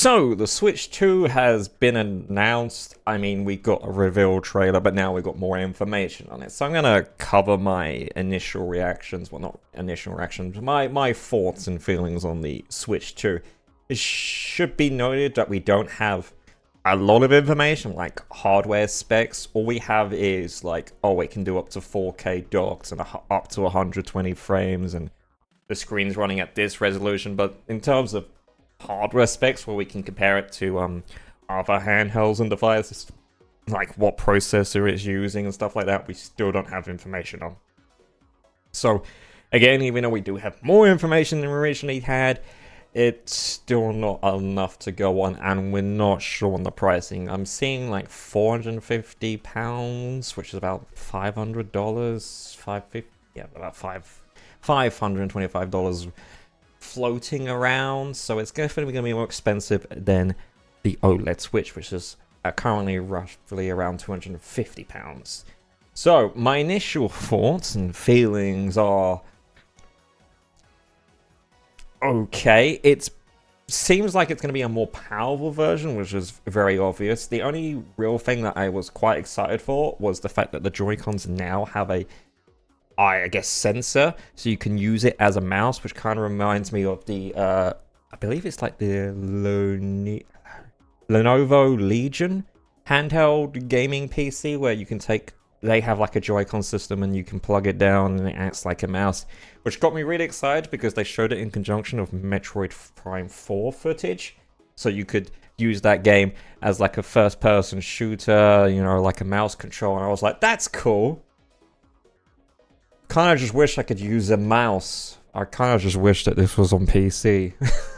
So, the Switch 2 has been announced. I mean, we got a reveal trailer, but now we got more information on it. So I'm gonna cover my initial reactions. Well, not initial reactions, my thoughts and feelings on the Switch 2. It should be noted that we don't have a lot of information, like hardware specs. All we have is like, oh, it can do up to 4K docks and up to 120 frames, and the screen's running at this resolution. But in terms of hardware specs, where we can compare it to other handhelds and devices, like what processor it's using and stuff like that, we still don't have information on. So again, even though we do have more information than we originally had, it's still not enough to go on, and we're not sure on the pricing. I'm seeing like £450, which is about $500, $550, yeah, about $525 floating around. So it's definitely going to be more expensive than the OLED Switch, which is currently roughly around £250. So my initial thoughts and feelings are, okay, it seems like it's going to be a more powerful version, which is very obvious. The only real thing that I was quite excited for was the fact that the Joy-Cons now have a, I guess, sensor, so you can use it as a mouse, which kind of reminds me of the, I believe it's like the Lenovo Legion handheld gaming PC, where you can take, they have like a Joy-Con system and you can plug it down and it acts like a mouse, which got me really excited because they showed it in conjunction of Metroid Prime 4 footage. So you could use that game as like a first-person shooter, you know, like a mouse control, and I was like, that's cool. Kind of just wish I could use a mouse. I kind of just wish that this was on PC.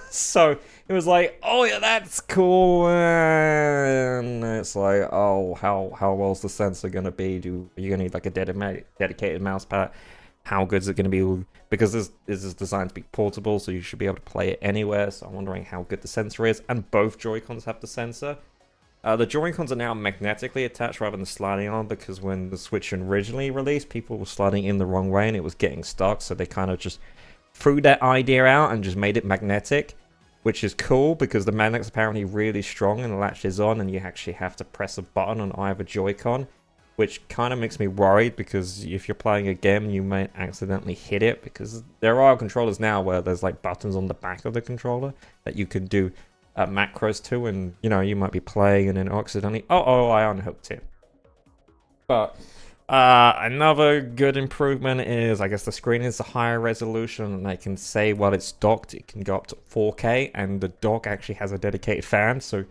So it was like, oh yeah, that's cool. And it's like, oh, how well's the sensor gonna be? Are you gonna need like a dedicated mouse pad? How good is it gonna be? Because this is designed to be portable, so you should be able to play it anywhere. So I'm wondering how good the sensor is. And both Joy-Cons have the sensor. The Joy-Cons are now magnetically attached rather than sliding on, because when the Switch originally released, people were sliding in the wrong way and it was getting stuck. So they kind of just threw that idea out and just made it magnetic, which is cool because the magnet's apparently really strong and latches on, and you actually have to press a button on either Joy-Con, which kind of makes me worried, because if you're playing a game, you might accidentally hit it, because there are controllers now where there's like buttons on the back of the controller that you can do macros to, and you know, you might be playing and then accidentally, I unhooked it. But another good improvement is, I guess, the screen is a higher resolution, and I can say while it's docked, it can go up to 4K, and the dock actually has a dedicated fan. So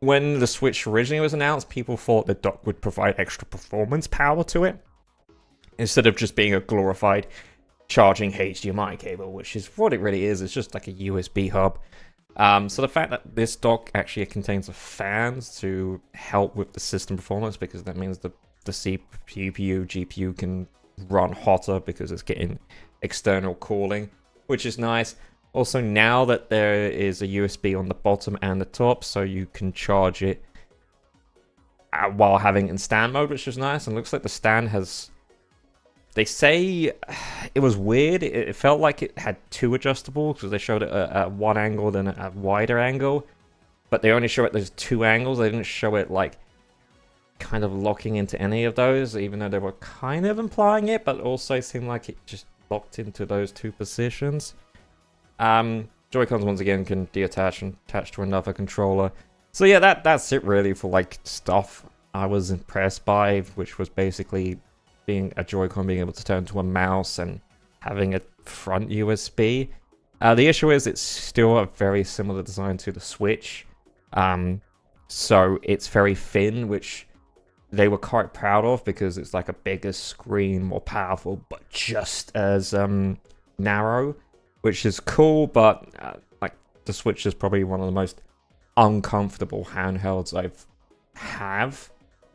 when the Switch originally was announced, people thought the dock would provide extra performance power to it, instead of just being a glorified charging HDMI cable, which is what it really is. It's just like a USB hub. So the fact that this dock actually contains a fans to help with the system performance, because that means the CPU, GPU can run hotter because it's getting external cooling, which is nice. Also, now that there is a USB on the bottom and the top, so you can charge it while having it in stand mode, which is nice. And looks like the stand has, they say, it was weird. It felt like it had two adjustables, because they showed it at one angle, then a wider angle. But they only show it those two angles. They didn't show it like kind of locking into any of those, even though they were kind of implying it, but also seemed like it just locked into those two positions. Joy-Cons once again can deattach and attach to another controller. So yeah, that's it really for like stuff I was impressed by, which was basically being a Joy-Con being able to turn to a mouse and having a front USB. The issue is it's still a very similar design to the Switch. So it's very thin, which they were quite proud of, because it's like a bigger screen, more powerful, but just as narrow, which is cool. But like, the Switch is probably one of the most uncomfortable handhelds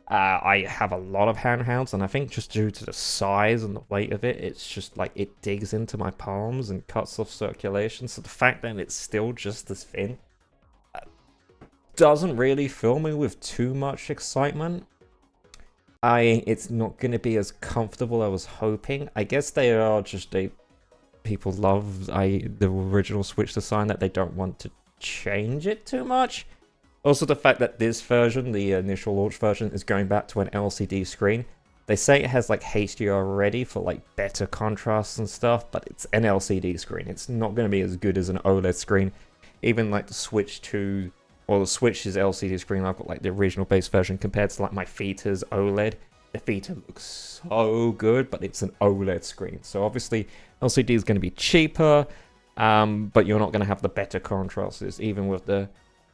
I have a lot of handhelds, and I think just due to the size and the weight of it, it's just like it digs into my palms and cuts off circulation. So the fact that it's still just as thin doesn't really fill me with too much excitement. It's not going to be as comfortable as I was hoping. I guess they are just people love the original Switch design, that they don't want to change it too much. Also, the fact that this version, the initial launch version, is going back to an LCD screen. They say it has like HDR ready for like better contrast and stuff, but it's an LCD screen. It's not going to be as good as an OLED screen. Even like the Switch 2, or the Switch's LCD screen, I've got like the original base version compared to like my Vita's OLED. The Vita looks so good, but it's an OLED screen. So obviously LCD is going to be cheaper, but you're not going to have the better contrasts, even with the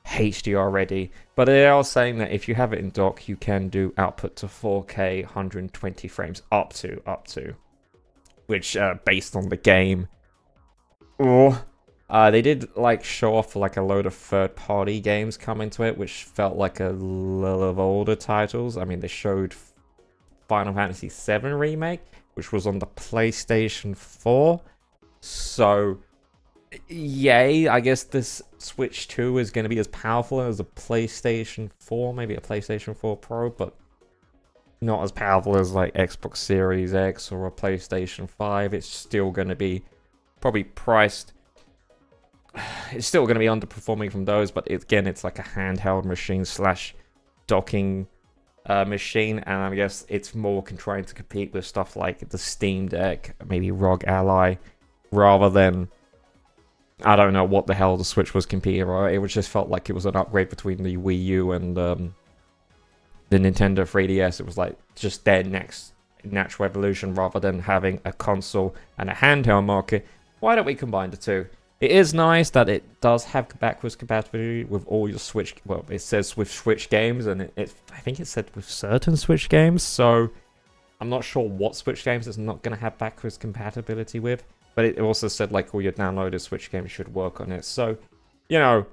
HDR ready. But they are saying that if you have it in dock, you can do output to 4K 120 frames up to, which based on the game. Or they did like show off like a load of third-party games coming to it, which felt like a lot of older titles. I mean, they showed Final Fantasy VII Remake, which was on the PlayStation 4. So yay, I guess this Switch 2 is going to be as powerful as a PlayStation 4, maybe a PlayStation 4 Pro, but not as powerful as like Xbox Series X or a PlayStation 5. It's still going to be probably priced. It's still going to be underperforming from those, but again, it's like a handheld machine slash docking machine, and I guess it's more trying to compete with stuff like the Steam Deck, maybe ROG Ally, rather than, I don't know what the hell the Switch was competing, right? It just felt like it was an upgrade between the Wii U and the Nintendo 3DS. It was like just their next natural evolution, rather than having a console and a handheld market. Why don't we combine the two? It is nice that it does have backwards compatibility with all your Switch. Well, it says with Switch games, and I think it said with certain Switch games. So I'm not sure what Switch games it's not going to have backwards compatibility with. But it also said like all your downloaded Switch games should work on it. So, you know,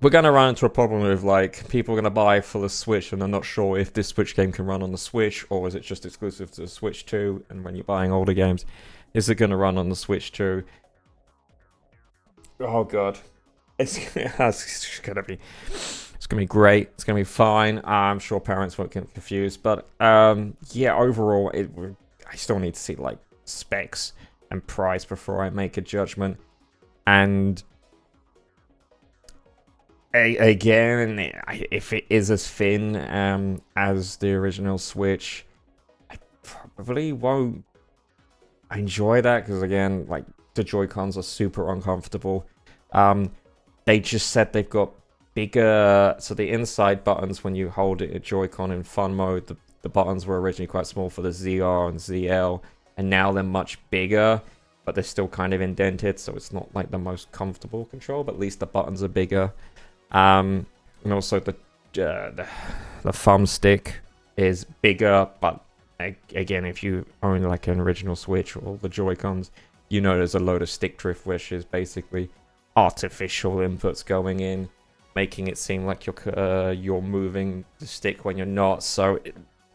we're going to run into a problem with like people are going to buy for the Switch and they're not sure if this Switch game can run on the Switch, or is it just exclusive to the Switch 2? And when you're buying older games, is it going to run on the Switch 2? Oh god, it's gonna be great. It's gonna be fine. I'm sure parents won't get confused, but yeah, overall, I still need to see like specs and price before I make a judgment. And again, if it is as thin as the original Switch, I probably won't enjoy that, because again, like, the Joy-Cons are super uncomfortable. They just said they've got bigger, so the inside buttons, when you hold it a Joy-Con in fun mode, the buttons were originally quite small for the ZR and ZL, and now they're much bigger, but they're still kind of indented, so it's not like the most comfortable control, but at least the buttons are bigger. And also the thumb stick is bigger, but again, if you own like an original Switch or the Joy-Cons, you know there's a load of stick drift, which is basically artificial inputs going in, making it seem like you're moving the stick when you're not. So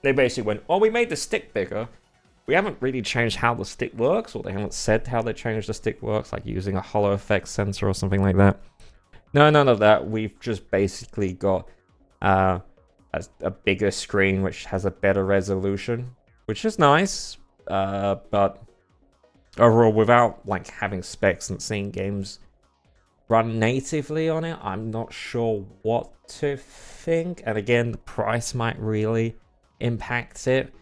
they basically went, well, we made the stick bigger. We haven't really changed how the stick works, or they haven't said how they changed the stick works, like using a hollow effect sensor or something like that. No, none of that. We've just basically got a bigger screen, which has a better resolution, which is nice, but overall, without like having specs and seeing games run natively on it, I'm not sure what to think. And again, the price might really impact it.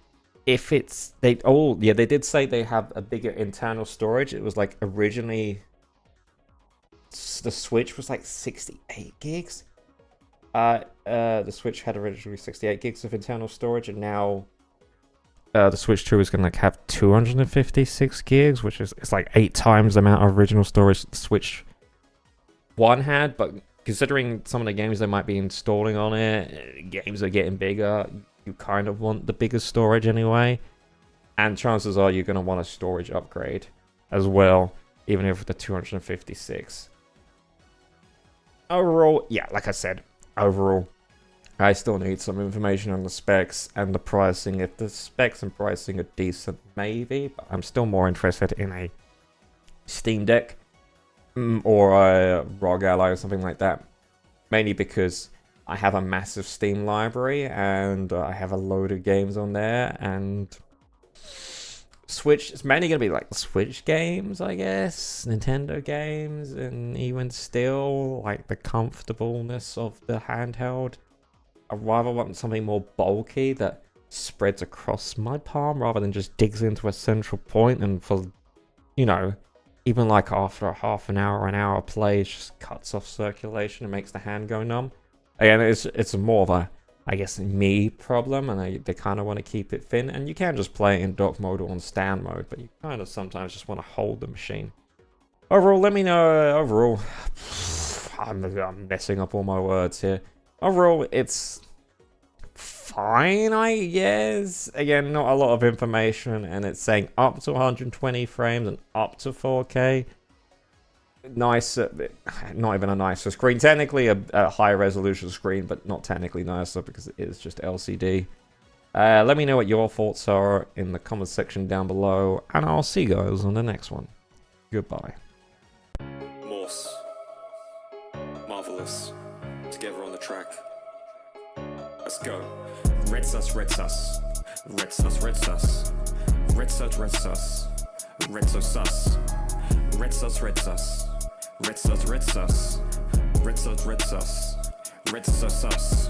If it's they did say they have a bigger internal storage. It was like originally the Switch was like 68 gigs. The Switch had originally 68 gigs of internal storage, and now the Switch 2 is going to like have 256 gigs, which is it's like 8 times the amount of original storage the Switch 1 had. But considering some of the games they might be installing on it, games are getting bigger, you kind of want the bigger storage anyway. And chances are you're going to want a storage upgrade as well, even if the 256. Overall, yeah, like I said, overall, I still need some information on the specs and the pricing. If the specs and pricing are decent, maybe, but I'm still more interested in a Steam Deck or a ROG Ally or something like that. Mainly because I have a massive Steam library and I have a load of games on there, and Switch, it's mainly going to be like Switch games, I guess, Nintendo games, and even still, like the comfortableness of the handheld. I rather want something more bulky that spreads across my palm rather than just digs into a central point, and for, you know, even like after a half an hour or an hour play, it just cuts off circulation and makes the hand go numb. Again, it's more of a, I guess, me problem, and they kind of want to keep it thin. And you can just play it in dock mode or on stand mode, but you kind of sometimes just want to hold the machine. Overall, let me know. Overall, I'm messing up all my words here. Overall, it's fine, I guess. Again, not a lot of information, and it's saying up to 120 frames and up to 4K. Nice, not even a nicer screen. Technically a high resolution screen, but not technically nicer because it is just LCD. Let me know what your thoughts are in the comment section down below, and I'll see you guys on the next one. Goodbye. Morse. Marvelous. Together on the track. Let's go. Red sus, red sus. Red sus, red sus. Red sus, red sus. Red sus, sus. Red sus, red sus. Red sus, red sus. Red sus, red sus. Red sus, sus.